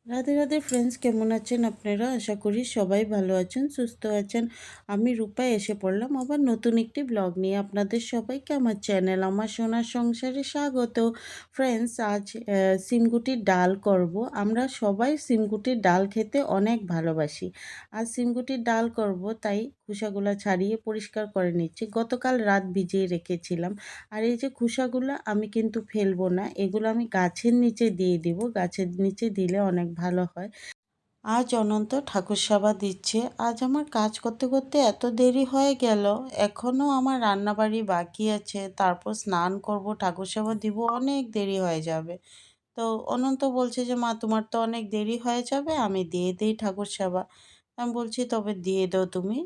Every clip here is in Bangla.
রাধে রাধে ফ্রেন্ডস, কেমন আছেন আপনারা? আশা করি সবাই ভালো আছেন, সুস্থ আছেন। আমি রূপা এসে পড়লাম আবার নতুন একটি ব্লগ নিয়ে। আপনাদের সবাইকে আমার চ্যানেল আমার সোনার সংসারে স্বাগত। ফ্রেন্ডস, আজ সিমগুটির ডাল করব। আমরা সবাই সিমগুটির ডাল খেতে অনেক ভালোবাসি। আজ সিমগুটির ডাল করব, তাই খোসাগুলো ছাড়িয়ে পরিষ্কার করে নিচ্ছি। গতকাল রাত ভিজিয়ে রেখেছিলাম। আর এই যে খোসাগুলো আমি কিন্তু ফেলবো না, এগুলো আমি গাছের নিচে দিয়ে দিব। গাছের নিচে দিলে অনেক ভালো হয়। আজ অনন্ত ঠাকুরসভা দিচ্ছে। আজ আমার কাজ করতে করতে এত দেরি হয়ে গেল। এখনও আমার রান্নাবাড়ি বাকি আছে, তারপর স্নান করব, ঠাকুরসভা দিব, অনেক দেরি হয়ে যাবে। তো অনন্ত বলছে যে মা, তোমার তো অনেক দেরি হয়ে যাবে, আমি দিয়ে দিই ঠাকুরসভা। আমি বলছি তবে দিয়ে দাও তুমি।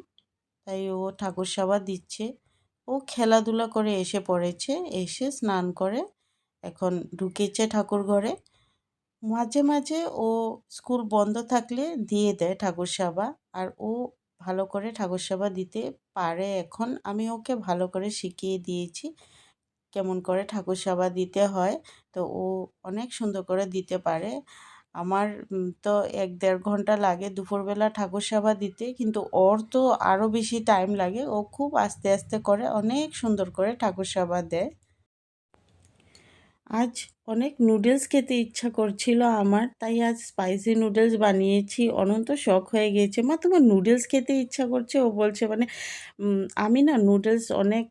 তাই ও ঠাকুরসভা দিচ্ছে। ও খেলাধুলা করে এসে পড়েছে, এসে স্নান করে এখন ঢুকেছে ঠাকুর ঘরে। মাঝে মাঝে ও স্কুল বন্ধ থাকলে দিয়ে দেয় ঠাকুরসভা। আর ও ভালো করে ঠাকুরসভা দিতে পারে। এখন আমি ওকে ভালো করে শিখিয়ে দিয়েছি কেমন করে ঠাকুরসভা দিতে হয়। তো ও অনেক সুন্দর করে দিতে পারে। আমার তো ১-১.৫ ঘন্টা লাগে দুপুরবেলা ঠাকুরসভা দিতে, কিন্তু ওর তো আরও বেশি টাইম লাগে। ও খুব আস্তে আস্তে করে অনেক সুন্দর করে ঠাকুরসভা দেয়। আজ অনেক নুডলস খেতে ইচ্ছা করছিল আমার, তাই আজ স্পাইসি নুডলস বানিয়েছি। অনন্ত শখ হয়ে গিয়েছে, মা তোমার নুডলস খেতে ইচ্ছা করছে। ও বলছে মানে আমি না নুডলস অনেক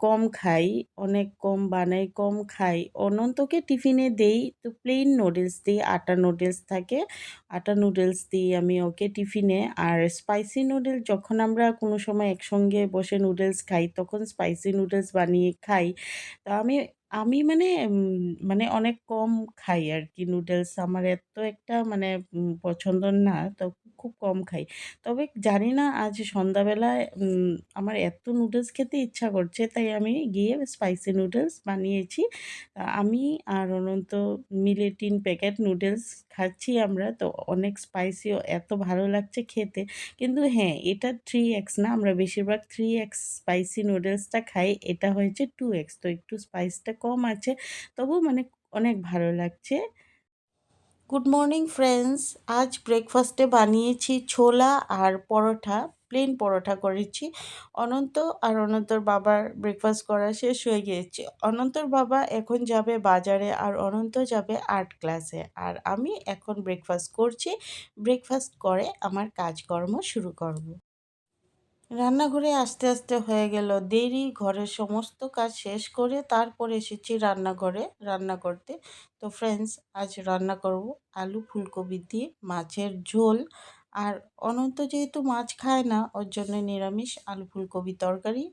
কম খাই, অনেক কম বানাই, কম খাই। অনন্তকে টিফিনে দেই তো প্লেন নুডলস দিই, আটা নুডলস থাকে, আটা নুডলস দিই আমি ওকে টিফিনে। আর স্পাইসি নুডলস যখন আমরা কোনো সময় একসঙ্গে বসে নুডলস খাই, তখন স্পাইসি নুডলস বানিয়ে খাই। তা আমি আমি অনেক কম খাই আরকি নুডলস। আমার এত একটা পছন্দ না। তো খুব কম খাই। তবে জানি না আজ সন্ধ্যাবেলায় আমার এত নুডলস খেতে ইচ্ছা করছে, তাই আমি গিয়ে স্পাইসি নুডলস বানিয়েছি। আমি আর অনন্ত মিলে ৩ প্যাকেট নুডলস খাচ্ছি আমরা। তো অনেক স্পাইসিও, এত ভালো লাগছে খেতে। কিন্তু হ্যাঁ, এটা 3x না, আমরা বেশিরভাগ 3x স্পাইসি নুডলসটা খাই। এটা হয়েছে 2x, তো একটু স্পাইসটা কম আছে। তবুও অনেক ভালো লাগছে। গুড মর্নিং ফ্রেন্ডস, আজ ব্রেকফাস্টে বানিয়েছি ছোলা আর পরোটা, প্লেন পরোটা করেছি। অনন্ত আর অনন্তর বাবার ব্রেকফাস্ট করা শেষ হয়ে গিয়েছে। অনন্তর বাবা এখন যাবে বাজারে আর অনন্ত যাবে আর্ট ক্লাসে। আর আমি এখন ব্রেকফাস্ট করছি। ব্রেকফাস্ট করে আমার কাজকর্ম শুরু করব। রান্নাঘরে আস্তে আস্তে হয়ে গেল দেরি। ঘরের সমস্ত কাজ শেষ করে তারপর এসেছি রান্নাঘরে রান্না করতে। তো ফ্রেন্ডস, আজ রান্না করব আলু ফুলকপি দিয়ে মাছের ঝোল। আর অনন্ত যেহেতু মাছ খায় না, ওর জন্য নিরামিষ আলু ফুলকপি তরকারি।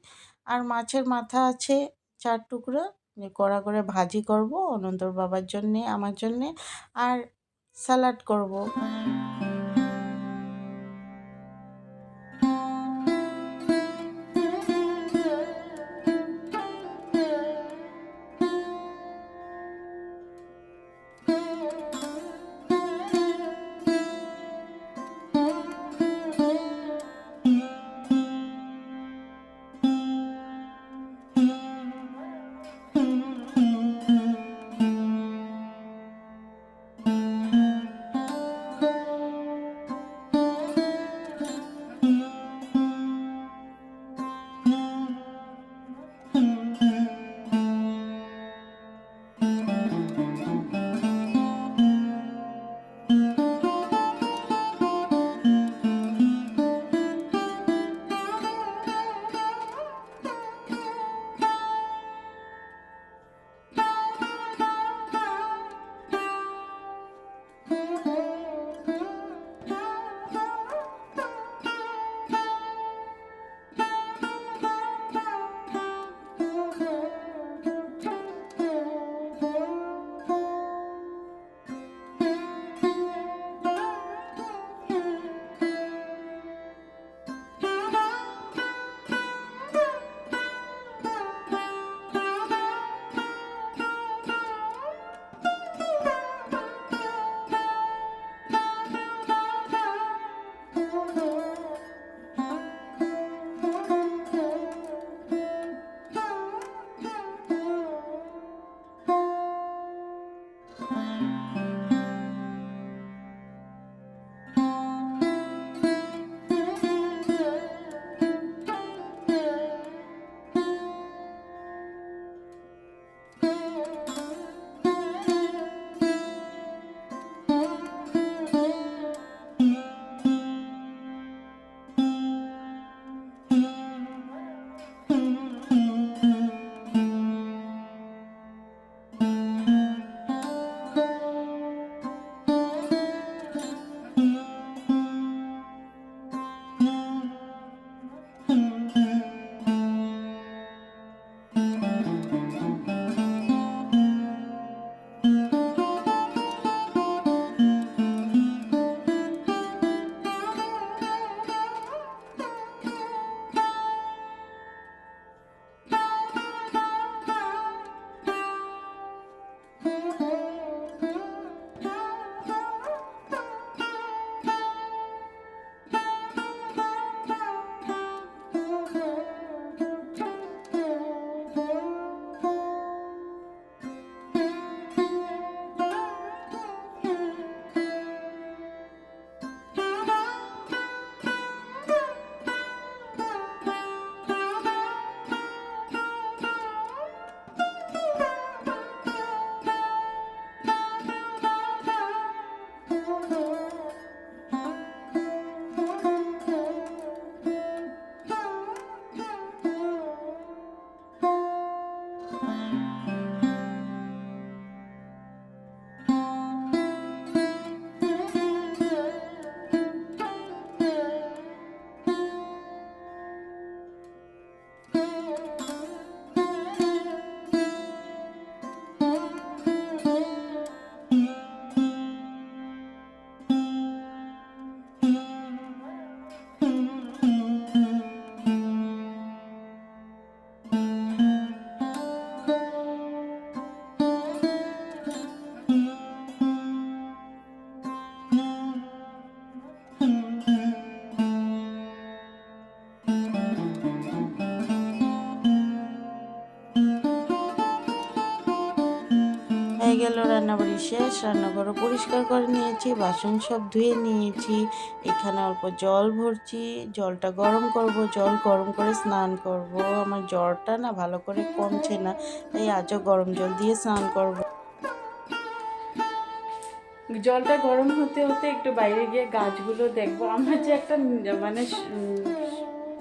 আর মাছের মাথা আছে ৪ টুকরো, কড়া করে ভাজি করব অনন্তর বাবার জন্যে, আমার জন্যে। আর স্যালাড করব। গেল, রান্নাবাড়ি শেষ, রান্নাঘরও পরিষ্কার করে নিয়েছি, বাসন সব ধুয়ে নিয়েছি। এখানে অল্প জল ভরছি, জলটা গরম করব, জল গরম করে স্নান করব। আমার জ্বরটা না ভালো করে কমছে না, তাই আজও গরম জল দিয়ে স্নান করব। জলটা গরম হতে হতে একটু বাইরে গিয়ে গাছগুলো দেখবো। আমার যে একটা মানে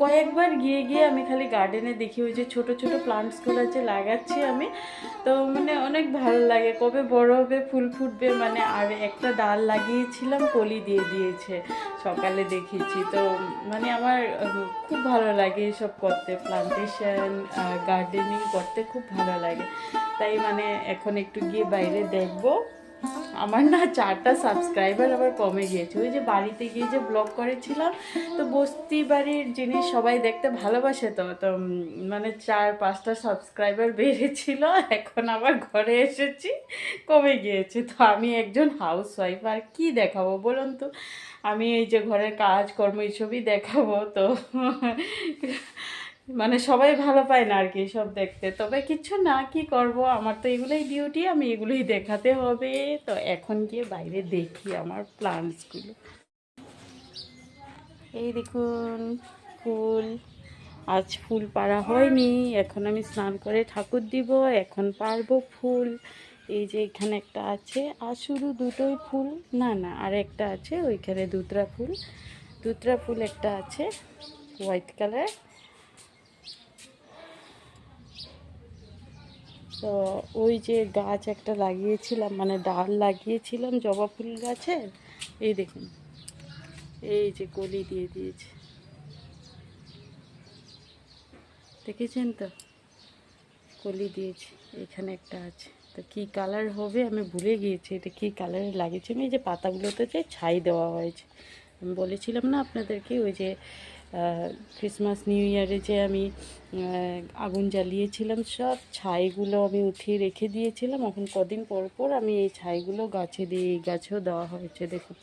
কয়েকবার গিয়ে গিয়ে আমি খালি গার্ডেনে দেখি ওই যে ছোট ছোট প্লান্টসগুলো যে লাগাচ্ছি আমি, তো মানে অনেক ভালো লাগে, কবে বড় হবে, ফুল ফুটবে মানে। আর একটা ডাল লাগিয়েছিলাম, কলি দিয়ে দিয়েছে, সকালে দেখেছি। তো মানে আমার খুব ভালো লাগে এসব করতে, প্লান্টেশন গার্ডেনিং করতে খুব ভালো লাগে। তাই মানে এখন একটু গিয়ে বাইরে দেখবো। আমার না 4টা সাবস্ক্রাইবার আবার কমে গিয়েছে, ওই যে বাড়িতে গিয়ে যে ব্লগ করেছিলাম, তো বস্তি বাড়ির জিনিস সবাই দেখতে ভালোবাসে, তো তো মানে 4-5টা সাবস্ক্রাইবার বেড়েছিল, এখন আবার ঘরে এসেছি কমে গিয়েছে। তো আমি একজন হাউসওয়াইফ, আর কি দেখাবো বলুন তো, আমি এই যে ঘরের কাজকর্ম এইসবই দেখাবো, তো মানে সবাই ভালো পায় না আর কি সব দেখতে। তবে কিছু না, কি করব, আমার তো এগুলোই ডিউটি, আমি এগুলোই দেখাতে হবে। তো এখন গিয়ে বাইরে দেখি আমার প্লান্টসগুলো। এই দেখুন ফুল, আজ ফুল পাড়া হয়নি, এখন আমি স্নান করে ঠাকুর দিব, এখন পারবো ফুল। এই যে এখানে একটা আছে, আর শুধু দুটোই ফুল, না না আর একটা আছে, ওইখানে দুতরা ফুল, দুতরা ফুল একটা আছে হোয়াইট কালার। তো ওই যে গাছ একটা লাগিয়েছিলাম, মানে ডাল লাগিয়েছিলাম জবা ফুল গাছের, এই দেখুন এই যে কলি দিয়ে দিয়েছে, দেখেছেন তো, কলি দিয়েছে। এখানে একটা আছে, তো কী কালার হবে আমি ভুলে গিয়েছি, এটা কী কালারে লাগিয়েছি আমি। এই যে পাতাগুলোতে যে ছাই দেওয়া হয়েছে, আমি বলেছিলাম না আপনাদেরকে, ওই যে ক্রিসমাস নিউ ইয়ারে যে আমি আগুন জ্বালিয়েছিলাম, সব ছাইগুলো আমি উঠিয়ে রেখে দিয়েছিলাম, এখন কদিন পর পর আমি এই ছাইগুলো গাছে দিই, এই গাছেও দেওয়া হয়েছে দেখুন।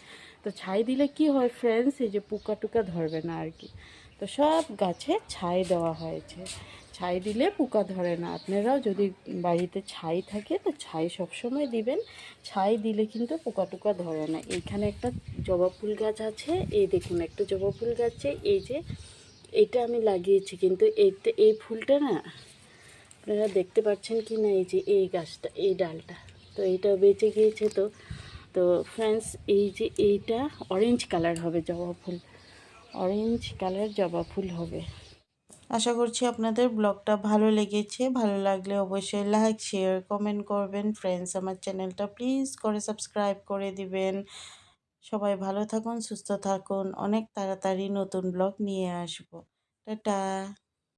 তো ছাই দিলে কি হয় ফ্রেন্ডস, এই যে পোকা টোকা ধরবে না আর কি। তো সব গাছে ছাই দেওয়া হয়েছে, ছাই দিলে পোকা ধরে না। আপনারাও যদি বাড়িতে ছাই থাকে তো ছাই সবসময় দিবেন, ছাই দিলে কিন্তু পোকা টোকা ধরে না। এইখানে একটা জবা ফুল গাছ আছে, এই দেখুন একটা জবা ফুল গাছে, এই যে এটা আমি লাগিয়েছি, কিন্তু এইটা এই ফুলটা না আপনারা দেখতে পাচ্ছেন কি না, এই যে এই গাছটা, এই ডালটা, তো এইটা বেঁচে গিয়েছে। তো তো ফ্রেন্ডস এই যে এইটা অরেঞ্জ কালার হবে জবা ফুল, অরেঞ্জ কালার জবা ফুল হবে। আশা করছি আপনাদের ব্লগটা ভালো লেগেছে, ভালো লাগলে অবশ্যই লাইক শেয়ার কমেন্ট করবেন ফ্রেন্ডস, আমার চ্যানেলটা প্লিজ করে সাবস্ক্রাইব করে দিবেন। সবাই ভালো থাকুন, সুস্থ থাকুন, অনেক তাড়াতাড়ি নতুন ব্লগ নিয়ে আসবো। টাটা।